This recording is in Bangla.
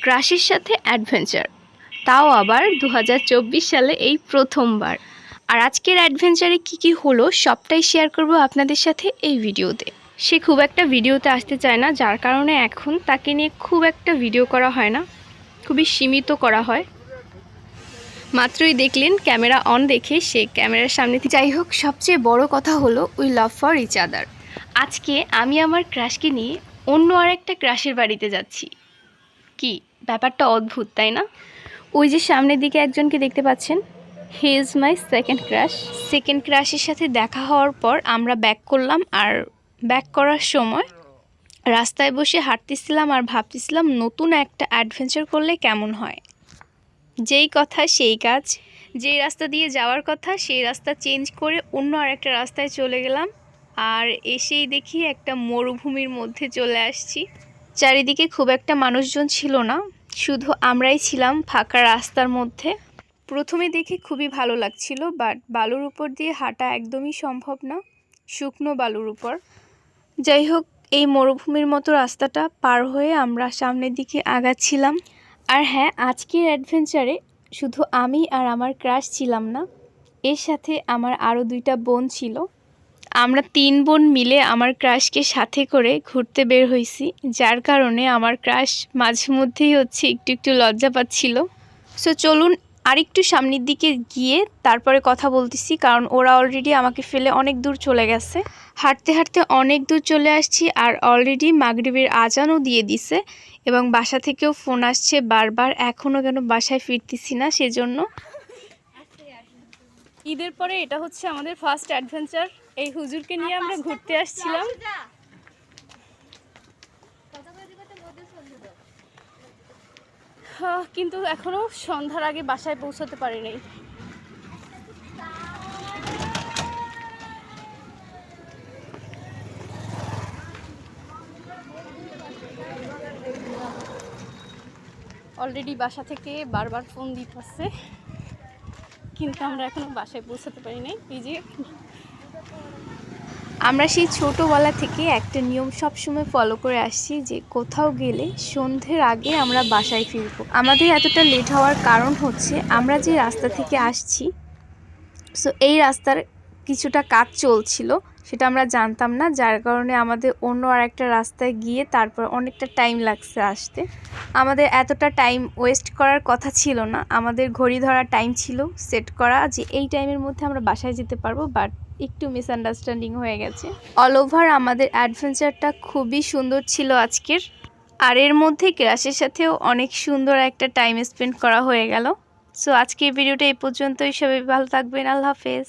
ক্রাশের সাথে অ্যাডভেঞ্চার, তাও আবার 2024 সালে এই প্রথমবার। আর আজকের অ্যাডভেঞ্চারে কি হলো সবটাই শেয়ার করব আপনাদের সাথে এই ভিডিওতে। সে খুব একটা ভিডিওতে আসতে চায় না, যার কারণে এখন তাকে নিয়ে খুব একটা ভিডিও করা হয় না, খুবই সীমিত করা হয়। মাত্রই দেখলেন ক্যামেরা অন দেখে সে ক্যামেরার সামনে। যাই হোক, সবচেয়ে বড় কথা হলো we love for each other. আজকে আমি আমার ক্রাশকে নিয়ে অন্য আরেকটা ক্রাশের বাড়িতে যাচ্ছি। কি ব্যাপারটা অদ্ভুত, তাই না? ওই যে সামনের দিকে একজনকে দেখতে পাচ্ছেন, হি ইজ মাই সেকেন্ড ক্রাশের সাথে দেখা হওয়ার পর আমরা ব্যাক করলাম। আর ব্যাক করার সময় রাস্তায় বসে হাঁটতেছিলাম আর ভাবতেছিলাম নতুন একটা অ্যাডভেঞ্চার করলে কেমন হয়। যেই কথা সেই কাজ, যেই রাস্তা দিয়ে যাওয়ার কথা সেই রাস্তা চেঞ্জ করে অন্য আরেকটা রাস্তায় চলে গেলাম। আর এসেই দেখি একটা মরুভূমির মধ্যে চলে আসছি। চারিদিকে খুব একটা মানুষজন ছিল না, শুধু আমরাই ছিলাম ফাঁকা রাস্তার মধ্যে। প্রথমে দেখে খুবই ভালো লাগছিল, বাট বালুর উপর দিয়ে হাঁটা একদমই সম্ভব না, শুকনো বালুর উপর। যাই হোক, এই মরুভূমির মতো রাস্তাটা পার হয়ে আমরা সামনের দিকে আগাচ্ছিলাম। আর হ্যাঁ, আজকের অ্যাডভেঞ্চারে শুধু আমি আর আমার ক্রাশ ছিলাম না, এর সাথে আমার আরও 2টা বোন ছিল। আমরা 3 বোন মিলে আমার ক্রাশকে সাথে করে ঘুরতে বের হয়েছি, যার কারণে আমার ক্রাশ মাঝে মধ্যেই একটু লজ্জা পাচ্ছিল। সো চলুন আরেকটু সামনের দিকে গিয়ে তারপরে কথা বলতেছি, কারণ ওরা অলরেডি আমাকে ফেলে অনেক দূর চলে গেছে। হাঁটতে হাঁটতে অনেক দূর চলে আসছি আর অলরেডি মাগরিবের আজানও দিয়ে দিছে, এবং বাসা থেকেও ফোন আসছে বারবার, এখনও কেন বাসায় ফিরতেছি না। সেজন্য ঈদের পরে এটা হচ্ছে আমাদের ফার্স্ট অ্যাডভেঞ্চার। এই হুজুরকে নিয়ে আমরা ঘুরতে আসছিলাম। কিন্তু এখনো সন্ধ্যার আগে বাসায় পৌঁছাতে পারি নাই। অলরেডি বাসা থেকে বারবার ফোন দিতেছে, কিন্তু আমরা এখনো বাসায় পৌঁছাতে পারি নাই। এই যে আমরা সেই ছোটোবেলা থেকে একটা নিয়ম সবসময় ফলো করে আসছি যে কোথাও গেলে সন্ধ্যের আগে আমরা বাসায় ফিরব। আমাদের এতটা লেট হওয়ার কারণ হচ্ছে আমরা যে রাস্তা থেকে আসছি, সো এই রাস্তার কিছুটা কাজ চলছিল, সেটা আমরা জানতাম না, যার কারণে আমাদের অন্য আরেকটা রাস্তায় গিয়ে তারপর অনেকটা টাইম লাগছে আসতে। আমাদের এতটা টাইম ওয়েস্ট করার কথা ছিল না, আমাদের ঘড়ি ধরা টাইম ছিল সেট করা যে এই টাইমের মধ্যে আমরা বাসায় যেতে পারবো, বাট একটু মিসআন্ডারস্ট্যান্ডিং হয়ে গেছে। অল ওভার আমাদের অ্যাডভেঞ্চারটা খুবই সুন্দর ছিল আজকের। আর এর মধ্যে ক্রাশের সাথেও অনেক সুন্দর একটা টাইম স্পেন্ড করা হয়ে গেল। সো আজকের ভিডিওটা এই পর্যন্তই। সবাই ভালো থাকবেন। আল্লাহ হাফেজ।